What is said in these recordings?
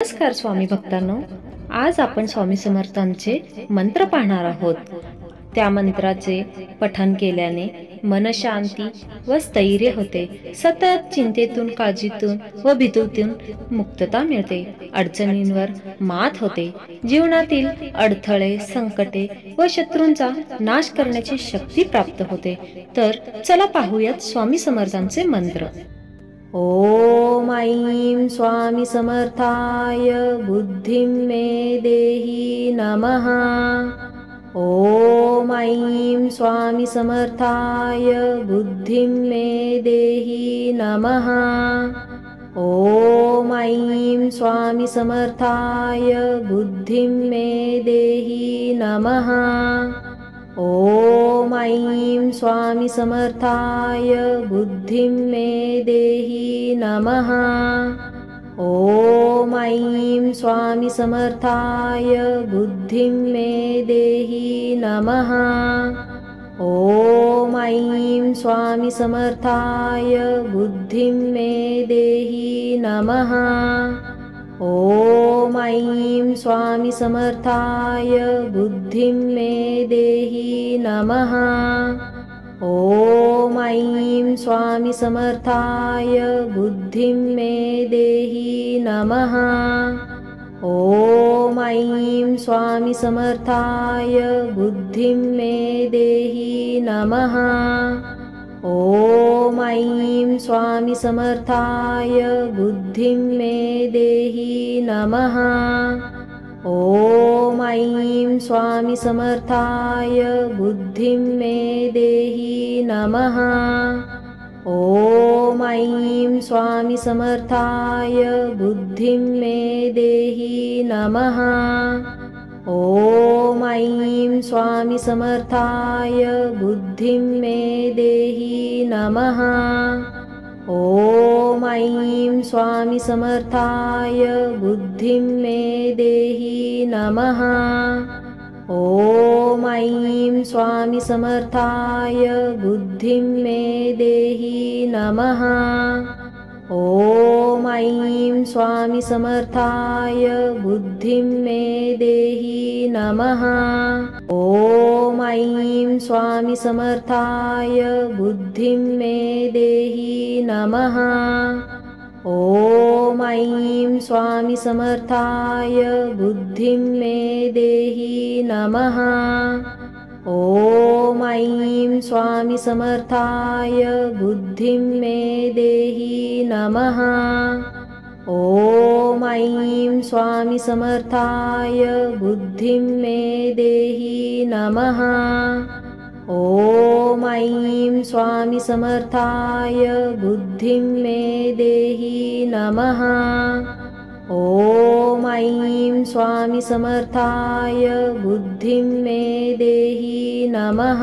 नमस्कार स्वामी भक्तांनो, आज आपण स्वामी समर्थांचे मंत्र पाहणार आहोत। त्या मंत्राचे पठण केल्याने मन शांती व स्थैर्य होते। सतत चिंतेतून, काळजीतून व भीतीतून मुक्तता मिळते। अडचणींवर मात होते। जीवनातील अडथळे, संकटे व शत्रूंचा नाश करण्याची शक्ती प्राप्त होते। तर चला पाहूयात स्वामी समर्थांचे मंत्र। ओम ऐं स्वामी समर्थाय बुद्धिं मे देहि नमः। ओम ऐं स्वामी समर्थाय बुद्धिं मे देहि नमः। ओम ऐं स्वामी समर्थाय बुद्धिं मे देहि नमः। ओम ऐं स्वामी समर्थाय बुद्धिं मे देहि नमः। ओम ऐं स्वामी समर्थाय बुद्धिं मे देहि नमः। ओम ऐं स्वामी समर्थाय बुद्धिं मे देहि नमः। ओम ऐं स्वामी समर्थाय बुद्धिं मे देहि नमः। ओम ऐं स्वामी समर्थाय बुद्धिं मे देहि नमः। ओम ऐं स्वामी समर्थाय बुद्धिं मे देहि नमः। ओम ऐं स्वामी समर्थाय बुद्धिं मे देहि नमः। ओम ऐं स्वामी समर्थाय बुद्धिं मे देहि नमः। ओम ऐं स्वामी समर्थाय बुद्धिं मे देहि नमः। ओम ऐं स्वामी समर्थाय बुद्धिं मे देहि नमः। ओम ऐं स्वामी समर्थाय बुद्धिं मे देहि नमः। ओम ऐं स्वामी समर्थाय बुद्धिं मे देहि नमः। ओम ऐं स्वामी समर्थाय बुद्धिं मे देहि नमः। ओम ऐं स्वामी समर्थाय बुद्धिं मे देहि नमः। ओम ऐं स्वामी समर्थाय बुद्धिं मे देहि नमः। ओम ऐं स्वामी समर्थाय बुद्धिं मे देहि नमः। ओम ऐं स्वामी समर्थाय बुद्धिं मे देहि नमः। ओम ऐं स्वामी समर्थाय बुद्धिं मे देहि नमः। ओम ऐं स्वामी समर्थाय बुद्धिं मे देहि नमः।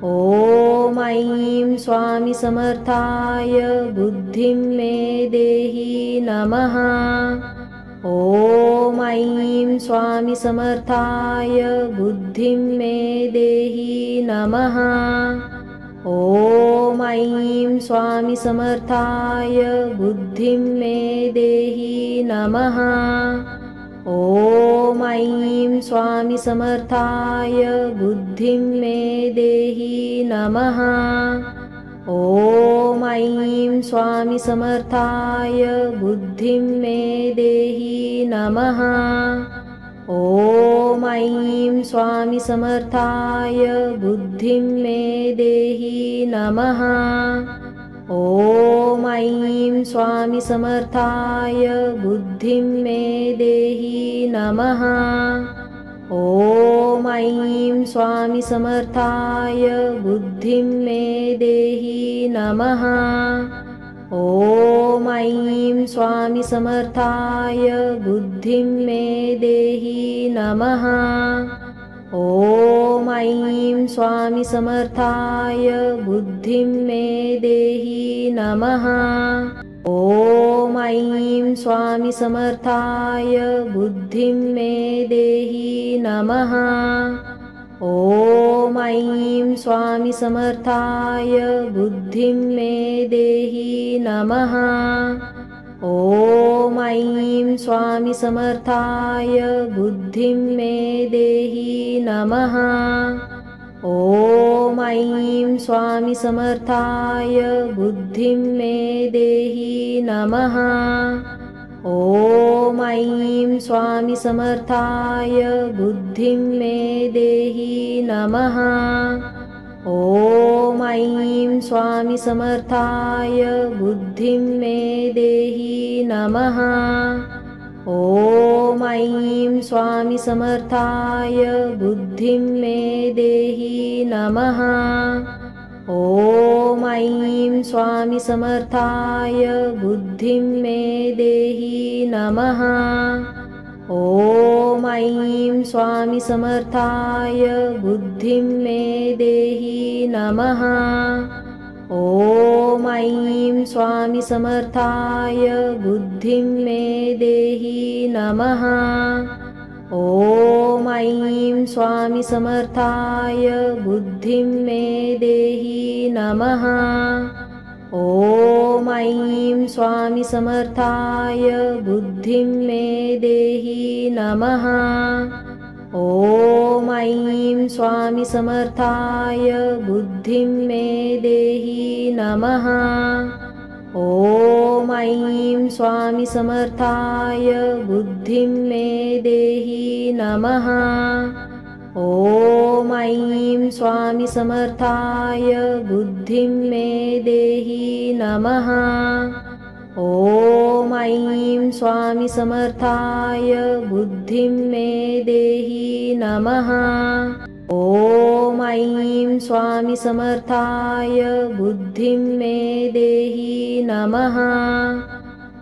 ओम ऐं स्वामी समर्थाय बुद्धिं मे देहि नमः। ओम ऐं स्वामी समर्थाय बुद्धिं मे देहि नमः। ओम ऐं स्वामी समर्थाय बुद्धिं मे देहि नमः। ओम ऐं स्वामी समर्थाय बुद्धिं मे देहि नमः। ओम ऐं स्वामी समर्थाय बुद्धिं मे देहि नमः। ओम ऐं स्वामी समर्थाय बुद्धिं मे देहि नमः। ओम ऐं स्वामी समर्थाय बुद्धिं मे देहि नमः। ओम ऐं स्वामी समर्थाय बुद्धिं मे देहि नमः। ओम ऐं स्वामी समर्थाय बुद्धिं मे देहि नमः। ओम ऐं स्वामी समर्थाय बुद्धिं मे देहि नमः। ओम ऐं स्वामी समर्थाय बुद्धिं मे देहि नमः। ओम ऐं स्वामी समर्थाय बुद्धिं मे देहि नमः। ॐ ऐं स्वामी समर्थाय बुद्धिं मे देहि नमः। ॐ ऐं स्वामी समर्थाय बुद्धिं मे देहि नमः। ॐ ऐं स्वामी समर्थाय बुद्धिं मे देहि नमः। ॐ ऐं स्वामी समर्थाय बुद्धिं मे देहि नमः। ॐ ऐं स्वामी समर्थाय बुद्धिं मे देहि नमः। ॐ ऐं स्वामी समर्थाय बुद्धिं मे देहि नमः। ॐ ऐं स्वामी समर्थाय बुद्धिं मे देहि नमः। ॐ ऐं स्वामी समर्थाय बुद्धिं मे देहि नमः। ॐ ऐं स्वामी समर्थाय बुद्धिं मे देहि नमः। ॐ ऐं स्वामी समर्थाय बुद्धिं मे देहि नमः। ॐ ऐं स्वामी समर्थाय बुद्धिं मे देहि नमः। ॐ ऐं स्वामी समर्थाय बुद्धिं मे देहि नमः। ॐ ऐं स्वामी समर्थाय बुद्धिं मे देहि नमः। ॐ ऐं स्वामी समर्थाय बुद्धिं मे देहि नमः। ॐ ऐं स्वामी समर्थाय बुद्धिं मे देहि नमः।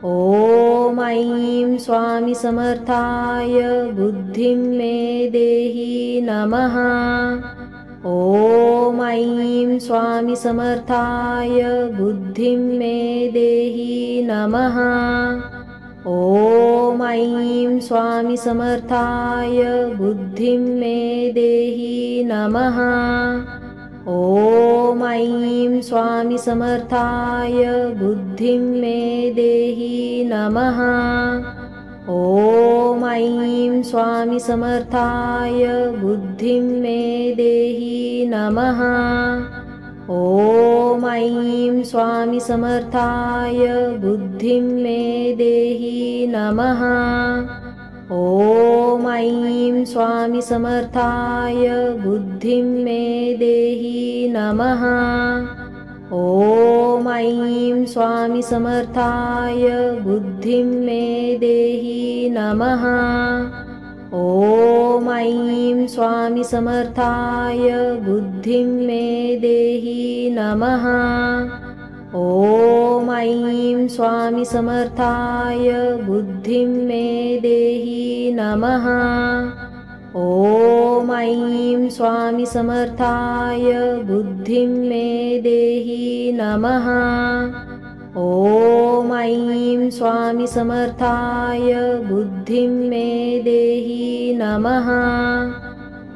ॐ ऐं स्वामी समर्थाय बुद्धिं मे देहि नमः। ॐ ऐं स्वामी समर्थाय बुद्धिं मे देहि नमः। ॐ ऐं स्वामी समर्थाय बुद्धिं मे देहि नमः। ॐ ऐं स्वामी समर्थाय बुद्धिं मे देहि नमः। ॐ ऐं स्वामी समर्थाय बुद्धिं मे देहि नमः। ॐ ऐं स्वामी समर्थाय बुद्धिं मे देहि नमः। ॐ ऐं स्वामी समर्थाय बुद्धिं मे देहि नमः। ॐ ऐं स्वामी समर्थाय बुद्धिं मे देहि नमः। ॐ ऐं स्वामी समर्थाय बुद्धिं मे देहि नमः। ॐ ऐं स्वामी समर्थाय बुद्धिं मे देहि नमः। ॐ ऐं स्वामी समर्थाय बुद्धिं मे देहि नमः। ॐ ऐं स्वामी समर्थाय बुद्धिं मे देहि नमः।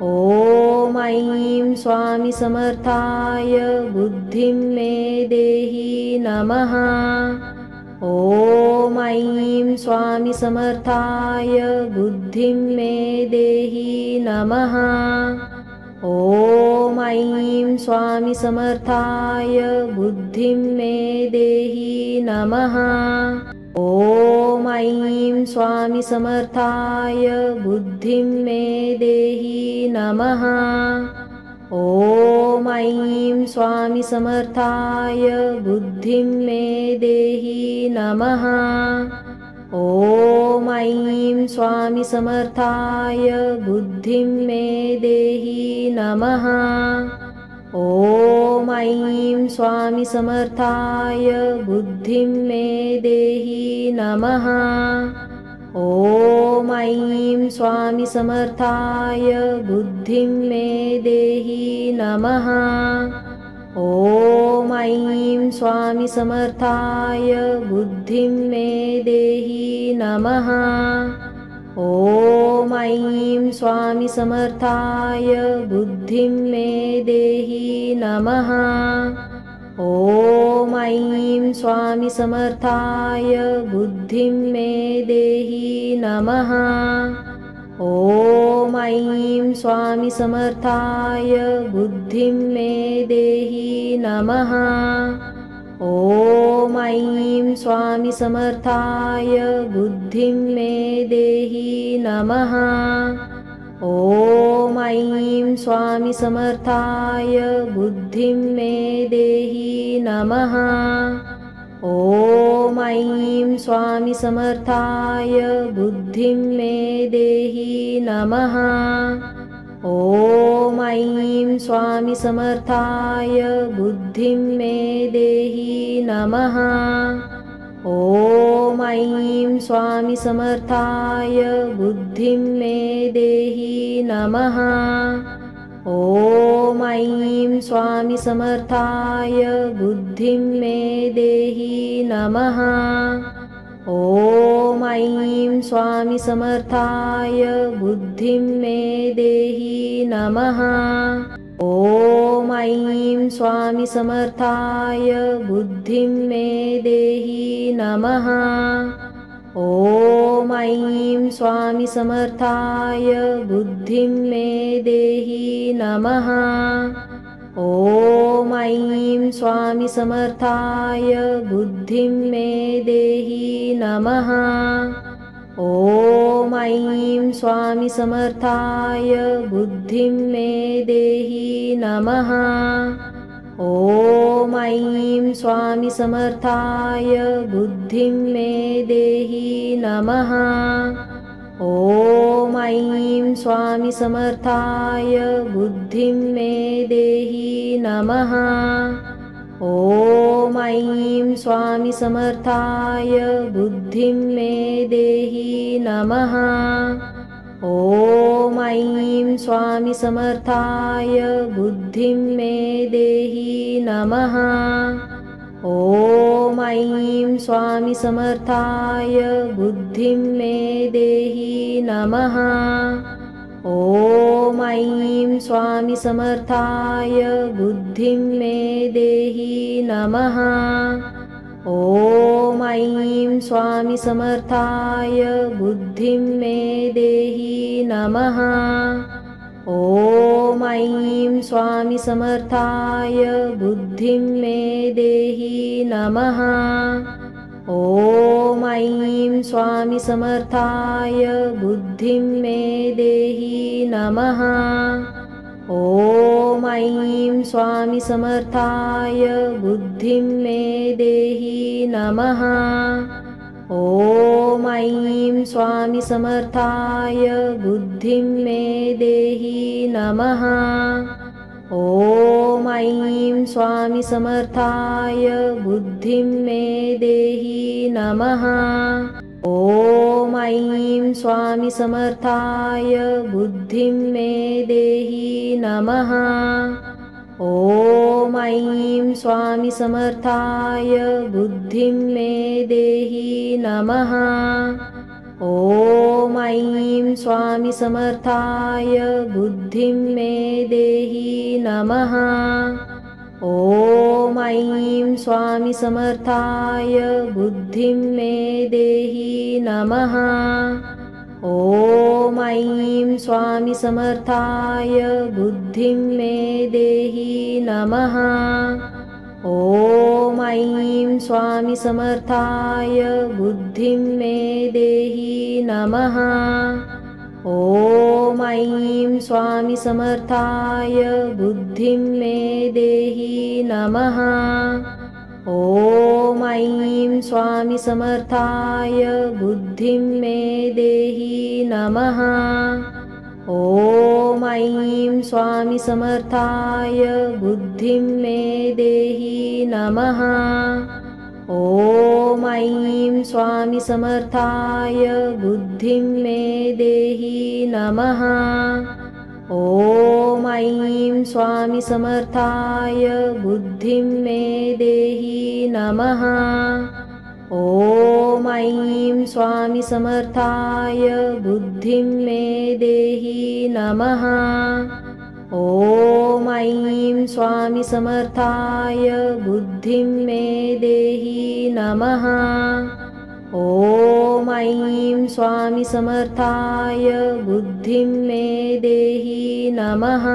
ॐ ऐं स्वामी समर्थाय बुद्धिं मे देहि नमः। ॐ ऐं स्वामी समर्थाय बुद्धिं मे देहि नमः। ॐ ऐं स्वामी समर्थाय बुद्धिं मे देहि नमः। ॐ ऐं स्वामी समर्थाय बुद्धिं मे देहि नमः। ॐ ऐं स्वामी समर्थाय बुद्धिं मे देहि नमः। ॐ ऐं स्वामी समर्थाय बुद्धिं मे देहि नमः। ॐ ऐं स्वामी समर्थाय बुद्धिं मे देहि नमः। ॐ ऐं स्वामी समर्थाय बुद्धिं मे देहि नमः। ॐ ऐं स्वामी समर्थाय बुद्धिं मे देहि नमः। ॐ ऐं स्वामी समर्थाय बुद्धिं मे देहि नमः। ॐ ऐं स्वामी समर्थाय बुद्धिं मे देहि नमः। ॐ ऐं स्वामी समर्थाय बुद्धिं मे देहि नमः। ॐ ऐं स्वामी समर्थाय बुद्धिं मे देहि नमः। ॐ ऐं स्वामी समर्थाय बुद्धिं मे देहि नमः। ॐ ऐं स्वामी समर्थाय बुद्धिं मे देहि नमः। ॐ ऐं स्वामी समर्थाय बुद्धिं मे देहि नमः। ॐ ऐं स्वामी समर्थाय बुद्धिं मे देहि नमः। ॐ ऐं स्वामी समर्थाय बुद्धिं मे देहि नमः। ॐ ऐं स्वामी समर्थाय बुद्धिं मे देहि नमः। ॐ ऐं स्वामी समर्थाय बुद्धिं मे देहि नमः। ॐ ऐं स्वामी समर्थाय बुद्धिं मे देहि नमः। ॐ ऐं स्वामी समर्थाय बुद्धिं मे देहि नमः। ॐ ऐं स्वामी समर्थाय बुद्धिं मे देहि नमः। ॐ ऐं स्वामी समर्थाय बुद्धिं मे देहि नमः। ॐ ऐं स्वामी समर्थाय बुद्धिं मे देहि नमः। ॐ ऐं स्वामी समर्थाय बुद्धिं मे देहि नमः। ॐ ऐं स्वामी समर्थाय बुद्धिं मे देहि नमः। ॐ ऐं स्वामी समर्थाय बुद्धिं मे देहि नमः। ॐ ऐं स्वामी समर्थाय बुद्धिं मे देहि नमः। ॐ ऐं स्वामी समर्थाय बुद्धिं मे देहि नमः। ॐ ऐं स्वामी समर्थाय बुद्धिं मे देहि नमः। ॐ ऐं स्वामी समर्थाय बुद्धिं मे देहि नमः। ॐ ऐं स्वामी समर्थाय बुद्धिं मे देहि नमः। ॐ ऐं स्वामी समर्थाय बुद्धिं मे देहि नमः। ॐ ऐं स्वामी समर्थाय बुद्धिं मे देहि नमः। ॐ ऐं स्वामी समर्थाय बुद्धिं मे देहि नमः। ॐ ऐं स्वामी समर्थाय बुद्धिं मे देहि नमः। ॐ ऐं स्वामी समर्थाय बुद्धिं मे देहि नमः। ॐ ऐं स्वामी समर्थाय बुद्धिं मे देहि नमः। ॐ ऐं स्वामी समर्थाय बुद्धिं मे देहि नमः। ॐ ऐं स्वामी समर्थाय बुद्धिं मे देहि नमः। ॐ ऐं स्वामी समर्थाय बुद्धिं मे देहि नमः। ॐ ऐं स्वामी समर्थाय बुद्धिं मे देहि नमः। ॐ ऐं स्वामी समर्थाय बुद्धिं मे देहि नमः। ॐ ऐं स्वामी समर्थाय बुद्धिं मे देहि नमः। ॐ ऐं स्वामी समर्थाय बुद्धिं मे देहि नमः। ॐ ऐं स्वामी समर्थाय बुद्धिं मे देहि नमः। ॐ ऐं स्वामी समर्थाय बुद्धिं मे देहि नमः। ॐ ऐं स्वामी समर्थाय बुद्धिं मे देहि नमः।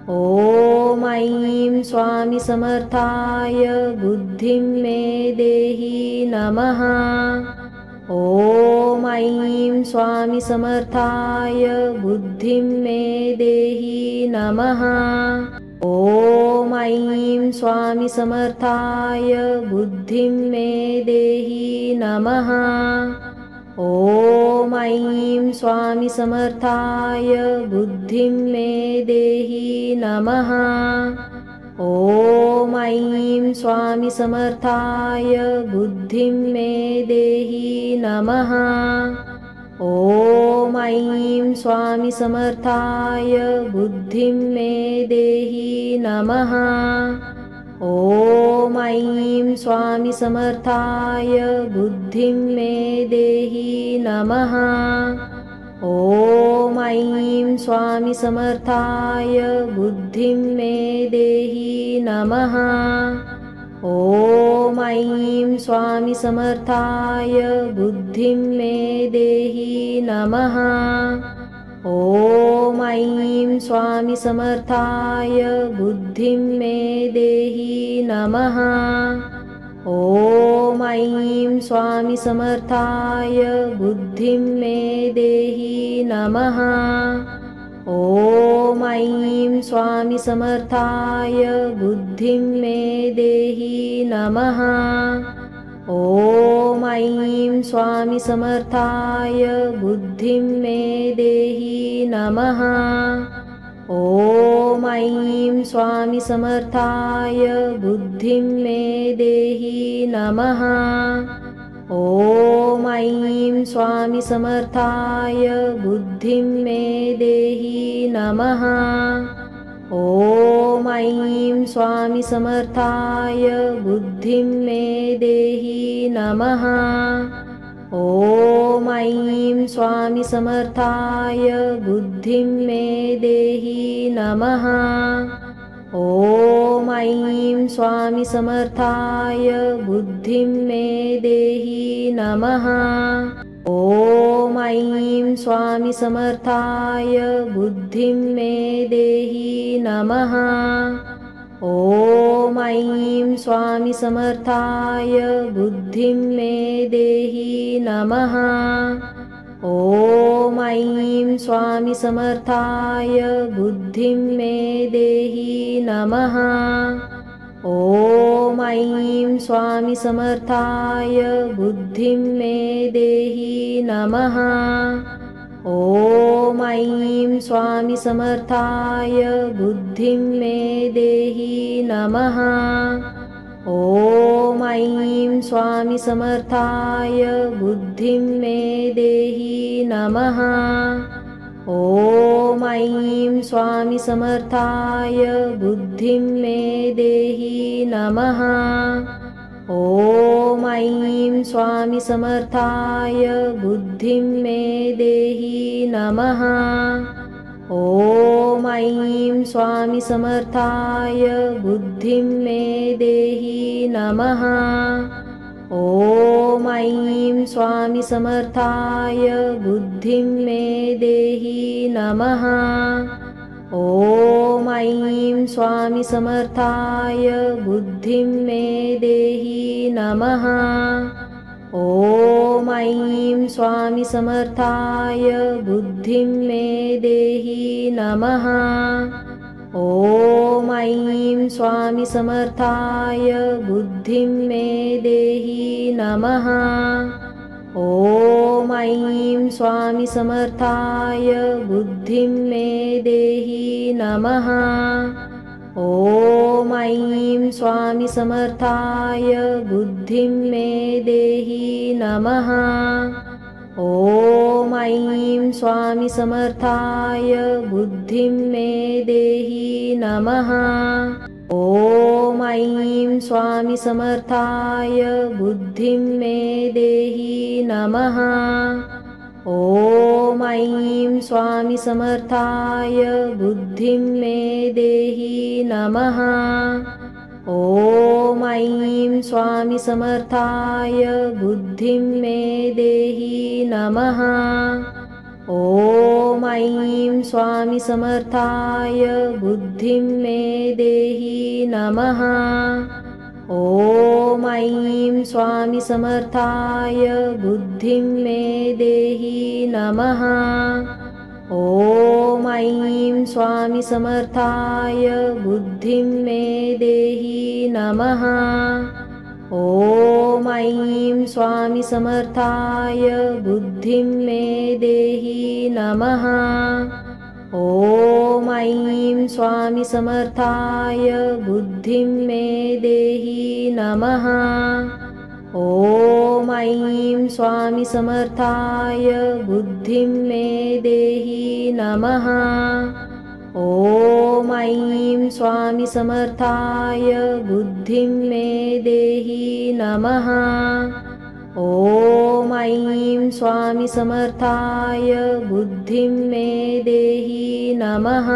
ॐ ऐं स्वामी समर्थाय बुद्धिं मे देहि नमः। ॐ ऐं स्वामी समर्थाय बुद्धिं मे देहि नमः। ॐ ऐं स्वामी समर्थाय बुद्धिं मे देहि नमः। ॐ ऐं स्वामी समर्थाय बुद्धिं मे देहि नमः। ॐ ऐं स्वामी समर्थाय बुद्धिं मे देहि नमः। ॐ ऐं स्वामी समर्थाय बुद्धिं मे देहि नमः। ॐ ऐं स्वामी समर्थाय बुद्धिं मे देहि नमः। ॐ ऐं स्वामी समर्थाय बुद्धिं मे देहि नमः। ॐ ऐं स्वामी समर्थाय बुद्धिं मे देहि नमः। ॐ ऐं स्वामी समर्थाय बुद्धिं मे देहि नमः। ॐ ऐं स्वामी समर्थाय बुद्धिं मे देहि नमः। ॐ ऐं स्वामी समर्थाय बुद्धिं मे देहि नमः। ॐ ऐं स्वामी समर्थाय बुद्धिं मे देहि नमः। ॐ ऐं स्वामी समर्थाय बुद्धिं मे देहि नमः। ॐ ऐं स्वामी समर्थाय बुद्धिं मे देहि नमः। ॐ ऐं स्वामी समर्थाय बुद्धिं मे देहि नमः। ॐ ऐं स्वामी समर्थाय बुद्धिं मे देहि नमः। ॐ ऐं स्वामी समर्थाय बुद्धिं मे देहि नमः। ॐ ऐं स्वामी समर्थाय बुद्धिं मे देहि नमः। ॐ ऐं स्वामी समर्थाय बुद्धिं मे देहि नमः। ॐ ऐं स्वामी समर्थाय बुद्धिं मे देहि नमः। ॐ ऐं स्वामी समर्थाय बुद्धिं मे देहि नमः। ॐ ऐं स्वामी समर्थाय बुद्धिं मे देहि नमः। ॐ ऐं स्वामी समर्थाय बुद्धिं मे देहि नमः। ॐ ऐं स्वामी समर्थाय बुद्धिं मे देहि नमः। ॐ ऐं स्वामी समर्थाय बुद्धिं मे देहि नमः। ॐ ऐं स्वामी समर्थाय बुद्धिं मे देहि नमः। ॐ ऐं स्वामी समर्थाय बुद्धिं मे देहि नमः। ॐ ऐं स्वामी समर्थाय बुद्धिं मे देहि नमः। ॐ ऐं स्वामी समर्थाय बुद्धिं मे देहि नमः। ॐ ऐं स्वामी समर्थाय बुद्धिं मे देहि नमः। ॐ ऐं स्वामी समर्थाय बुद्धिं मे देहि नमः। ॐ ऐं स्वामी समर्थाय बुद्धिं मे देहि नमः। ॐ ऐं स्वामी समर्थाय बुद्धिं मे देहि नमः। ॐ ऐं स्वामी समर्थाय बुद्धिं मे देहि नमः। ॐ ऐं ऐं स्वामी समर्थाय बुद्धिं मे देहि नमः। ॐ ऐं स्वामी समर्थाय बुद्धिं मे देहि नमः। ॐ ऐं स्वामी समर्थाय बुद्धिं मे देहि नमः। ॐ ऐं स्वामी समर्थाय बुद्धिं मे देहि नमः। ॐ ऐं स्वामी समर्थाय बुद्धिं मे देहि नमः। ॐ ऐं स्वामी समर्थाय बुद्धिं मे देहि नमः। ॐ ऐं स्वामी समर्थाय बुद्धिं मे देहि नमः। ॐ ऐं स्वामी समर्थाय बुद्धिं मे देहि नमः। ॐ ऐं स्वामी समर्थाय बुद्धिं मे देहि नमः। ॐ ऐं स्वामी समर्थाय बुद्धिं मे देहि नमः।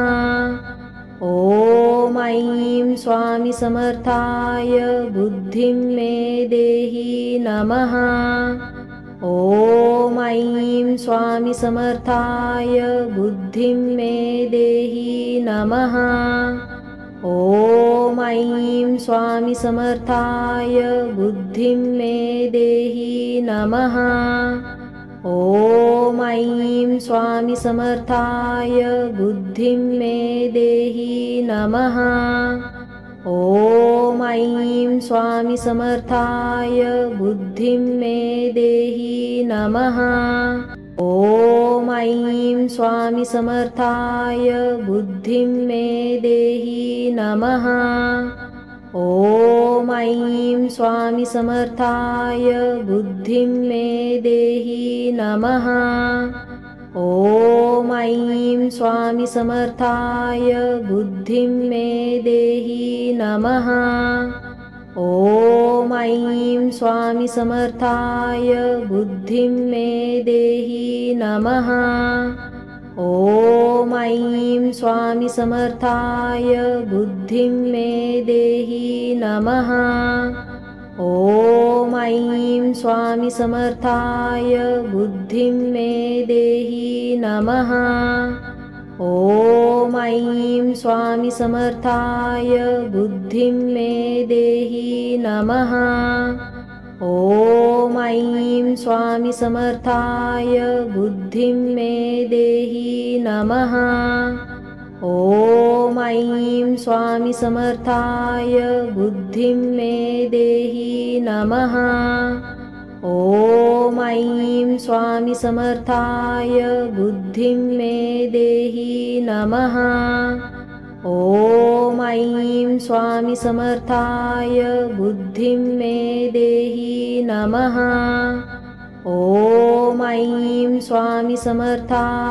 ॐ ऐं स्वामी समर्थाय बुद्धिं मे देहि नमः। ॐ ऐं स्वामी समर्थाय बुद्धिं मे देहि नमः। ॐ ऐं स्वामी समर्थाय बुद्धिं मे देहि नमः। ॐ ऐं स्वामी समर्थाय बुद्धिं मे देहि नमः। ॐ ऐं स्वामी समर्थाय बुद्धिं मे देहि नमः। ॐ ऐं स्वामी समर्थाय बुद्धिं मे देहि नमः। ॐ ऐं स्वामी समर्थाय बुद्धिं मे देहि नमः। ॐ ऐं स्वामी समर्थाय बुद्धिं मे देहि नमः। ॐ ऐं स्वामी समर्थाय बुद्धिं मे देहि नमः। ॐ ऐं स्वामी समर्थाय बुद्धिं मे देहि नमः। ॐ ऐं स्वामी समर्थाय बुद्धिं मे देहि नमः। ॐ ऐं स्वामी समर्थाय बुद्धिं मे देहि नमः। ॐ ऐं स्वामी समर्थाय बुद्धिं मे देहि नमः। ॐ ऐं स्वामी समर्थाय बुद्धिं मे देहि नमः। ॐ ऐं स्वामी समर्थाय बुद्धिं मे देहि नमः। ॐ ऐं स्वामी समर्थाय बुद्धिं मे देहि नमः। ॐ ऐं स्वामी समर्थाय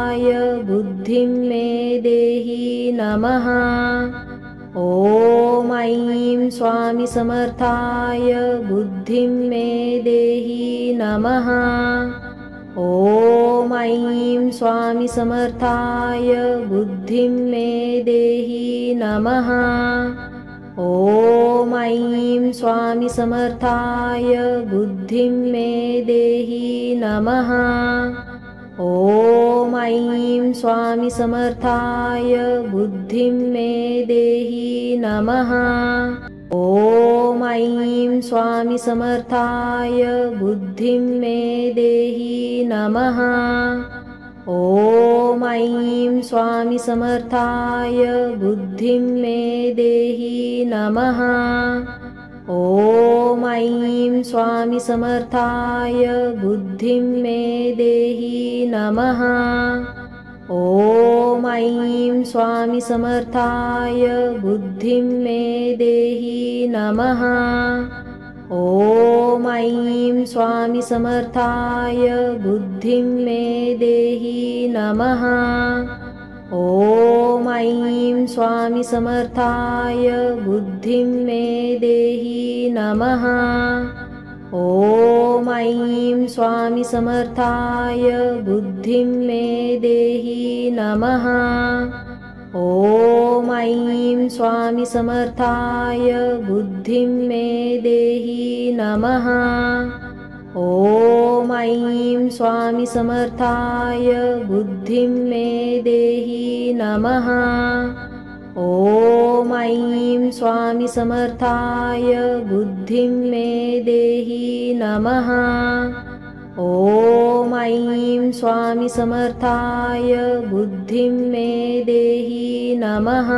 बुद्धिं मे देहि नमः। ॐ ऐं स्वामी समर्थाय बुद्धिं मे देहि नमः। ॐ ऐं स्वामी समर्थाय बुद्धिं मे देहि नमः। ॐ ऐं स्वामी समर्थाय बुद्धिं मे देहि नमः। ॐ ऐं स्वामी समर्थाय बुद्धिं मे देहि नमः। ॐ ऐं स्वामी समर्थाय बुद्धिं मे देहि नमः। ॐ ऐं स्वामी समर्थाय बुद्धिं मे देहि नमः। ॐ ऐं स्वामी समर्थाय बुद्धिं मे देहि नमः। ॐ ऐं स्वामी समर्थाय बुद्धिं मे देहि नमः। ॐ ऐं स्वामी समर्थाय बुद्धिं मे देहि नमः। ॐ ऐं स्वामी समर्थाय बुद्धिं मे देहि नमः। ॐ ऐं स्वामी समर्थाय बुद्धिं मे देहि नमः। ॐ ऐं स्वामी समर्थाय बुद्धिं मे देहि नमः। ॐ ऐं स्वामी समर्थाय बुद्धिं मे देहि नमः। ॐ ऐं स्वामी समर्थाय बुद्धिं मे देहि नमः। ॐ ऐं स्वामी समर्थाय बुद्धिं मे देहि नमः।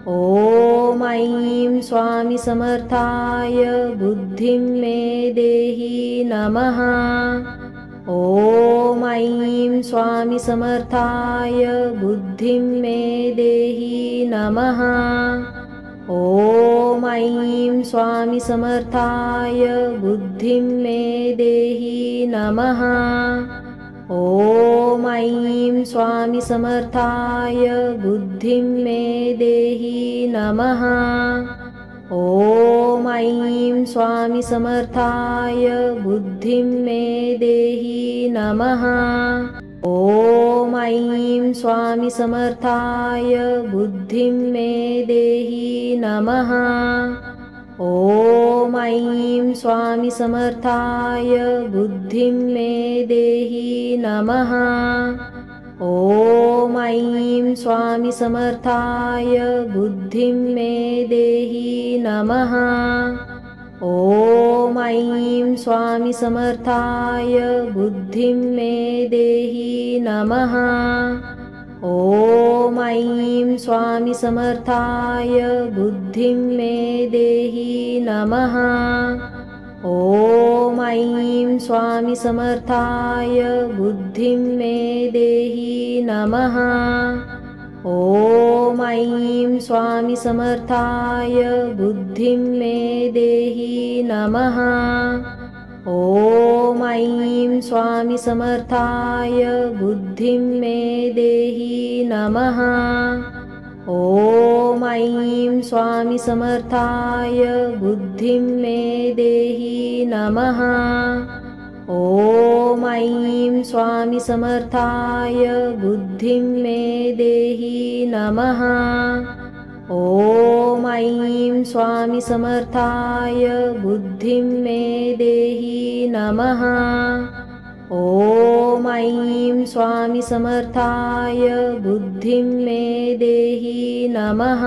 ॐ ऐं स्वामी समर्थाय बुद्धिं मे देहि नमः। ॐ ऐं स्वामी समर्थाय बुद्धिं मे देहि नमः। ॐ ऐं स्वामी समर्थाय बुद्धिं मे देहि नमः। ॐ ऐं स्वामी समर्थाय बुद्धिं मे देहि नमः। ॐ ऐं स्वामी समर्थाय बुद्धिं मे देहि नमः। ॐ ऐं स्वामी समर्थाय बुद्धिं मे देहि नमः। ॐ ऐं स्वामी समर्थाय बुद्धिं मे देहि नमः। ॐ ऐं स्वामी समर्थाय बुद्धिं मे देहि नमः। ॐ ऐं स्वामी समर्थाय बुद्धिं मे देहि नमः। ॐ ऐं स्वामी समर्थाय बुद्धिं मे देहि नमः। ॐ ऐं स्वामी समर्थाय बुद्धिं मे देहि नमः। ॐ ऐं स्वामी समर्थाय बुद्धिं मे देहि नमः। ॐ ऐं स्वामी समर्थाय बुद्धिं मे देहि नमः। ॐ ऐं स्वामी समर्थाय बुद्धिं मे देहि नमः। ॐ ऐं स्वामी समर्थाय बुद्धिं मे देहि नमः। ॐ ऐं स्वामी समर्थाय बुद्धिं मे देहि नमः। ॐ ऐं स्वामी समर्थाय बुद्धिं मे देहि नमः।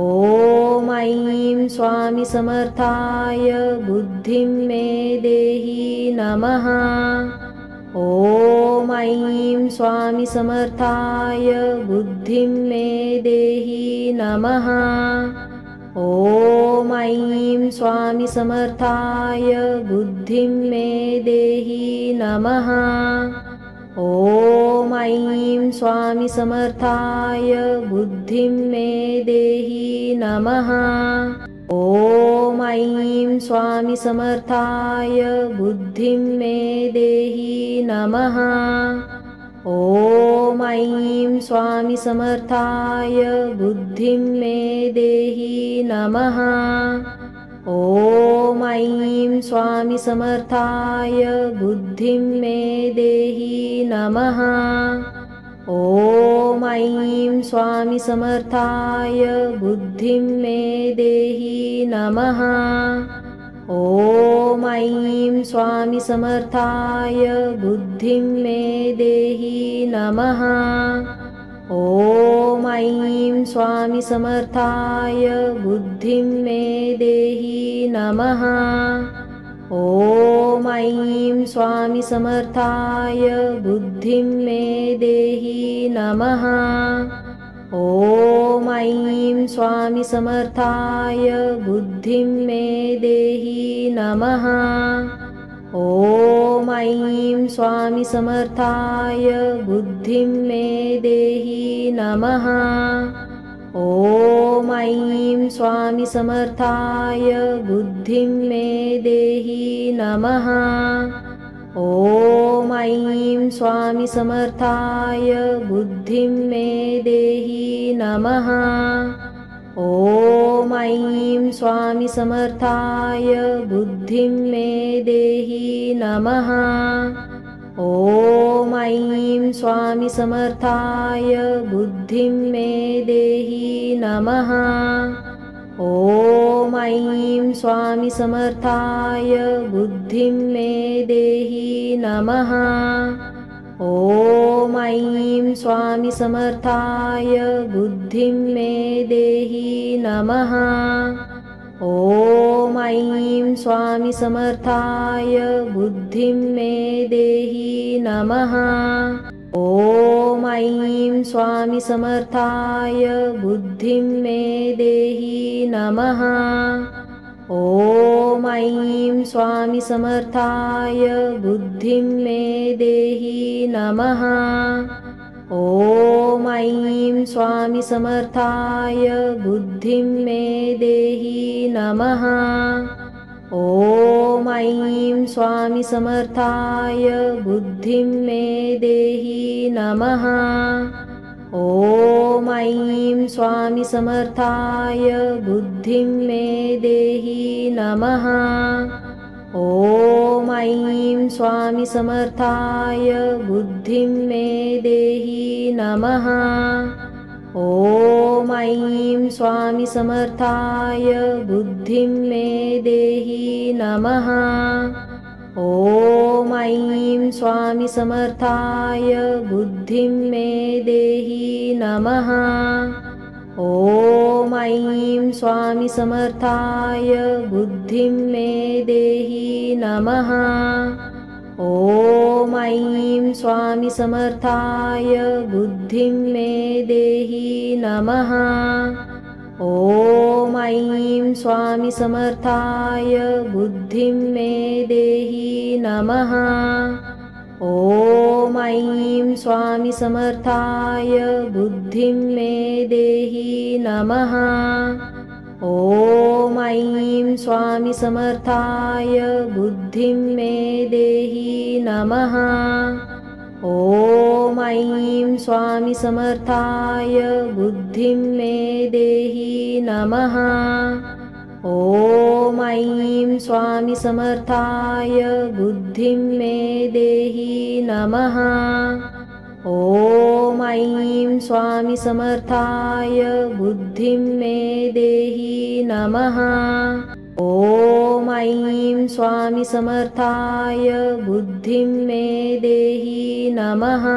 ॐ ऐं स्वामी समर्थाय बुद्धिं मे देहि नमः। ॐ ऐं स्वामी समर्थाय बुद्धिं मे देहि नमः। ॐ ऐं स्वामी समर्थाय बुद्धिं मे देहि नमः। ॐ ऐं स्वामी समर्थाय बुद्धिं मे देहि नमः। ॐ ऐं स्वामी समर्थाय बुद्धिं मे देहि नमः। ॐ ऐं स्वामी समर्थाय बुद्धिं मे देहि नमः। ॐ ऐं स्वामी समर्थाय बुद्धिं मे देहि नमः। ॐ ऐं स्वामी समर्थाय बुद्धिं मे देहि नमः। ॐ ऐं स्वामी समर्थाय बुद्धिं मे देहि नमः। ॐ ऐं स्वामी समर्थाय बुद्धिं मे देहि नमः। ॐ ऐं स्वामी समर्थाय बुद्धिं मे देहि नमः। ॐ ऐं स्वामी समर्थाय बुद्धिं मे देहि नमः। ॐ ऐं स्वामी समर्थाय बुद्धिं मे देहि नमः। ॐ ऐं स्वामी समर्थाय बुद्धिं मे देहि नमः। ॐ ऐं स्वामी समर्थाय बुद्धिं मे देहि नमः। ॐ ऐं स्वामी समर्थाय बुद्धिं मे देहि नमः। ॐ ऐं स्वामी समर्थाय बुद्धिं मे देहि नमः। ॐ ऐं स्वामी समर्थाय बुद्धिं मे देहि नमः। ॐ ऐं स्वामी समर्थाय बुद्धिं मे देहि नमः। ॐ ऐं स्वामी समर्थाय बुद्धिं मे देहि नमः। ॐ ऐं स्वामी समर्थाय बुद्धिं मे देहि नमः। ॐ ऐं स्वामी समर्थाय बुद्धिं मे देहि नमः। ॐ ऐं स्वामी समर्थाय बुद्धिं मे देहि नमः। ॐ ऐं स्वामी समर्थाय बुद्धिं मे देहि नमः। ॐ ऐं स्वामी समर्थाय बुद्धिं मे देहि नमः। ॐ ऐं स्वामी समर्थाय बुद्धिं मे देहि नमः। ॐ ऐं स्वामी समर्थाय बुद्धिं मे देहि नमः। ॐ ऐं स्वामी समर्थाय बुद्धिं मे देहि नमः। ॐ ऐं स्वामी समर्थाय बुद्धिं मे देहि नमः। ॐ ऐं स्वामी समर्थाय बुद्धिं मे देहि नमः। ॐ ऐं स्वामी समर्थाय बुद्धिं मे देहि नमः। ॐ ऐं स्वामी समर्थाय बुद्धिं मे देहि नमः। ॐ ऐं स्वामी समर्थाय बुद्धिं मे देहि नमः। ॐ ऐं स्वामी समर्थाय बुद्धिं मे देहि नमः। ॐ ऐं स्वामी समर्थाय बुद्धिं मे देहि नमः। ॐ ऐं स्वामी समर्थाय बुद्धिं मे देहि नमः। ॐ ऐं स्वामी समर्थाय बुद्धिं मे देहि नमः।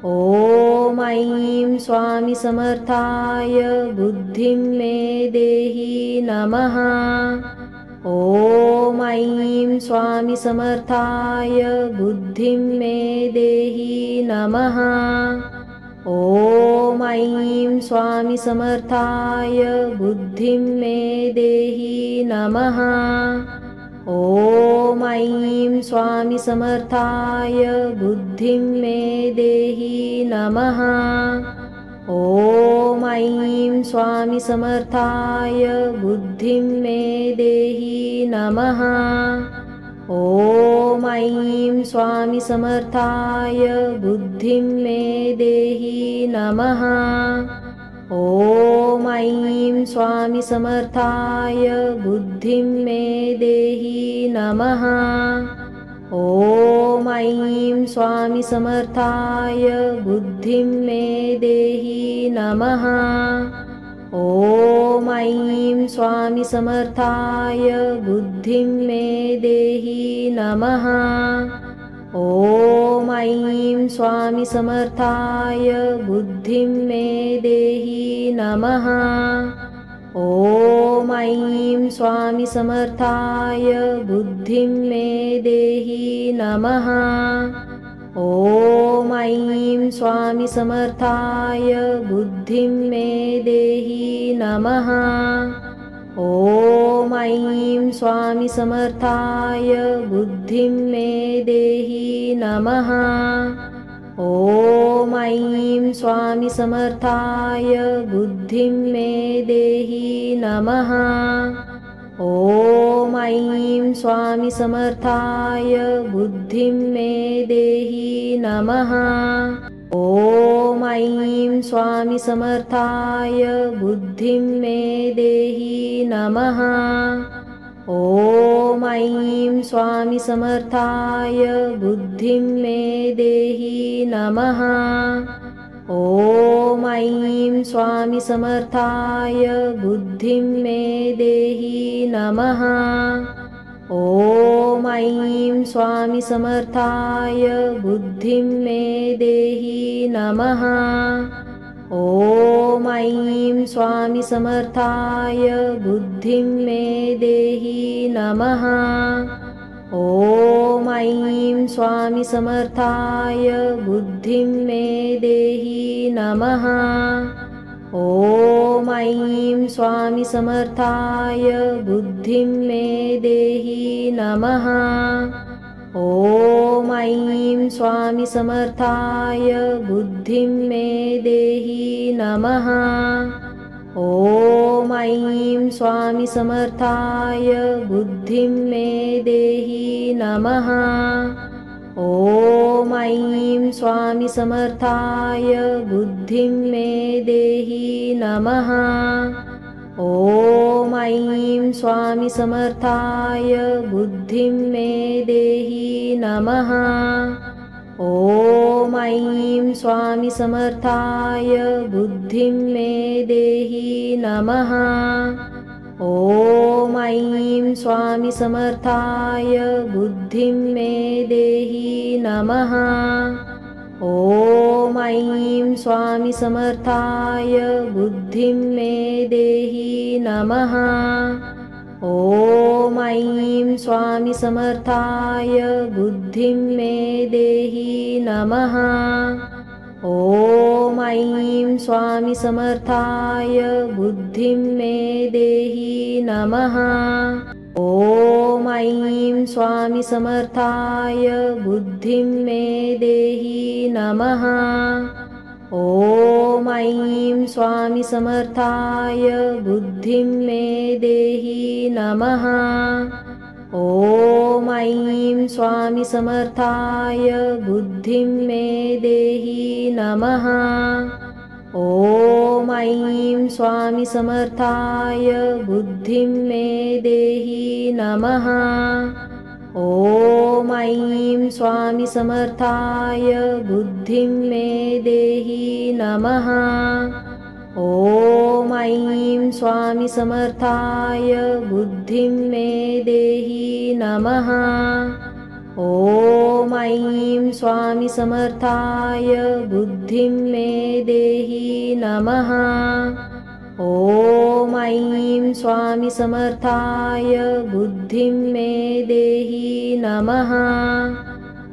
ॐ ऐं स्वामी समर्थाय बुद्धिं मे देहि नमः। ॐ ऐं स्वामी समर्थाय बुद्धिं मे देहि नमः। ॐ ऐं स्वामी समर्थाय बुद्धिं मे देहि नमः। ॐ ऐं स्वामी समर्थाय बुद्धिं मे देहि नमः। ॐ ऐं स्वामी समर्थाय बुद्धिं मे देहि नमः। ॐ ऐं स्वामी समर्थाय बुद्धिं मे देहि नमः। ॐ ऐं स्वामी समर्थाय बुद्धिं मे देहि नमः। ॐ ऐं स्वामी समर्थाय बुद्धिं मे देहि नमः। ॐ ऐं स्वामी समर्थाय बुद्धिं मे देहि नमः। ॐ ऐं स्वामी समर्थाय बुद्धिं मे देहि नमः। ॐ ऐं स्वामी समर्थाय बुद्धिं मे देहि नमः। ॐ ऐं स्वामी समर्थाय बुद्धिं मे देहि नमः। ॐ ऐं स्वामी समर्थाय बुद्धिं मे देहि नमः। ॐ ऐं स्वामी समर्थाय बुद्धिं मे देहि नमः। ॐ ऐं स्वामी समर्थाय बुद्धिं मे देहि नमः। ॐ ऐं स्वामी समर्थाय बुद्धिं मे देहि नमः। ॐ ऐं स्वामी समर्थाय बुद्धिं मे देहि नमः। ॐ ऐं स्वामी समर्थाय बुद्धिं मे देहि नमः। ॐ ऐं स्वामी समर्थाय बुद्धिं मे देहि नमः। ॐ ऐं स्वामी समर्थाय बुद्धिं मे देहि नमः। ॐ ऐं स्वामी समर्थाय बुद्धिं मे देहि नमः। ॐ ऐं स्वामी समर्थाय बुद्धिं मे देहि नमः। ॐ ऐं स्वामी समर्थाय बुद्धिं मे देहि नमः। ॐ ऐं स्वामी समर्थाय बुद्धिं मे देहि नमः। ॐ ऐं स्वामी समर्थाय बुद्धिं मे देहि नमः। ॐ ऐं स्वामी समर्थाय बुद्धिं मे देहि नमः। ॐ ऐं स्वामी समर्थाय बुद्धिं मे देहि नमः। ॐ ऐं स्वामी समर्थाय बुद्धिं मे देहि नमः। ॐ ऐं स्वामी समर्थाय बुद्धिं मे देहि नमः। ॐ ऐं स्वामी समर्थाय बुद्धिं मे देहि नमः। ॐ ऐं स्वामी समर्थाय बुद्धिं मे देहि नमः। ॐ ऐं स्वामी समर्थाय बुद्धिं मे देहि नमः। ॐ ऐं स्वामी समर्थाय बुद्धिं मे देहि नमः। ॐ ऐं स्वामी समर्थाय बुद्धिं मे देहि नमः। ॐ ऐं स्वामी समर्थाय बुद्धिं मे देहि नमः। ॐ ऐं स्वामी समर्थाय बुद्धिं मे देहि नमः। ॐ ऐं स्वामी समर्थाय बुद्धिं मे देहि नमः। ॐ ऐं स्वामी समर्थाय बुद्धिं मे देहि नमः। ॐ ऐं स्वामी समर्थाय बुद्धिं मे देहि नमः।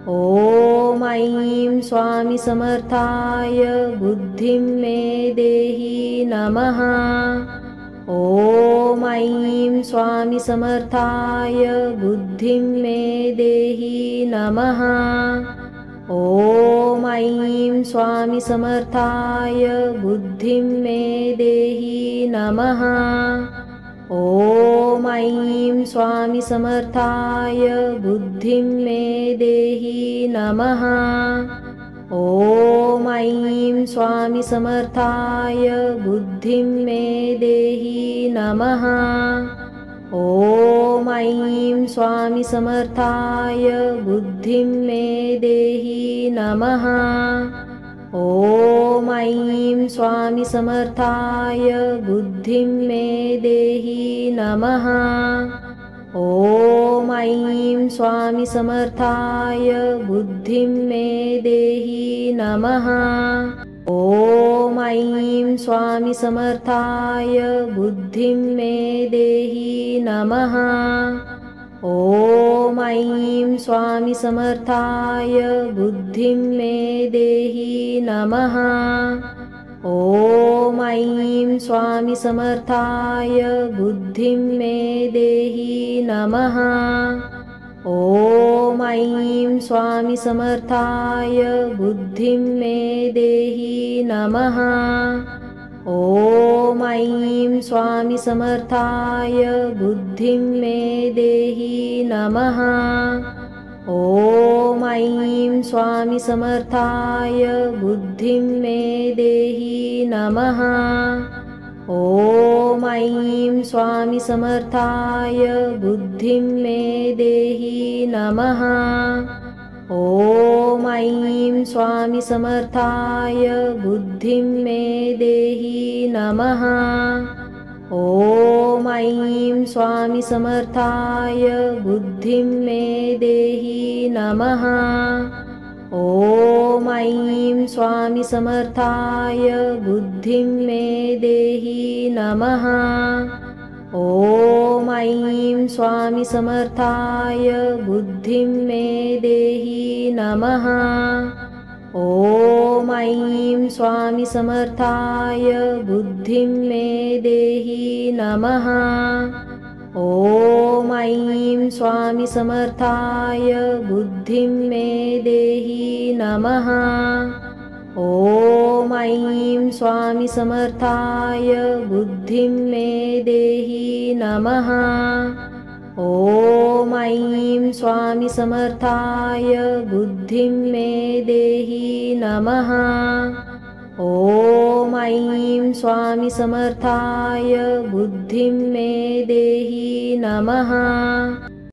ॐ ऐं स्वामी समर्थाय बुद्धिं मे देहि नमः। ॐ ऐं स्वामी समर्थाय बुद्धिं मे देहि नमः। ॐ ऐं स्वामी समर्थाय बुद्धिं मे देहि नमः। ॐ ऐं स्वामी समर्थाय बुद्धिं मे देहि नमः। ॐ ऐं स्वामी समर्थाय बुद्धिं मे देहि नमः। ॐ ऐं स्वामी समर्थाय बुद्धिं मे देहि नमः। ॐ ऐं स्वामी समर्थाय बुद्धिं मे देहि नमः। ॐ ऐं स्वामी समर्थाय बुद्धिं मे देहि नमः। ॐ ऐं स्वामी समर्थाय बुद्धिं मे देहि नमः। ॐ ऐं स्वामी समर्थाय बुद्धिं मे देहि नमः। ॐ ऐं स्वामी समर्थाय बुद्धिं मे देहि नमः। ॐ ऐं स्वामी समर्थाय बुद्धिं मे देहि नमः। ॐ ऐं स्वामी समर्थाय बुद्धिं मे देहि नमः। ॐ ऐं स्वामी समर्थाय बुद्धिं मे देहि नमः। ॐ ऐं स्वामी समर्थाय बुद्धिं मे देहि नमः। ॐ ऐं स्वामी समर्थाय बुद्धिं मे देहि नमः। ॐ ऐं स्वामी समर्थाय बुद्धिं मे देहि नमः। ॐ ऐं स्वामी समर्थाय बुद्धिं मे देहि नमः। ॐ ऐं स्वामी समर्थाय बुद्धिं मे देहि नमः। ॐ ऐं स्वामी समर्थाय बुद्धिं मे देहि नमः। ॐ ऐं स्वामी समर्थाय बुद्धिं मे देहि नमः। ॐ ऐं स्वामी समर्थाय बुद्धिं मे देहि नमः। ॐ ऐं स्वामी समर्थाय बुद्धिं मे देहि नमः। ॐ ऐं स्वामी समर्थाय बुद्धिं मे देहि नमः।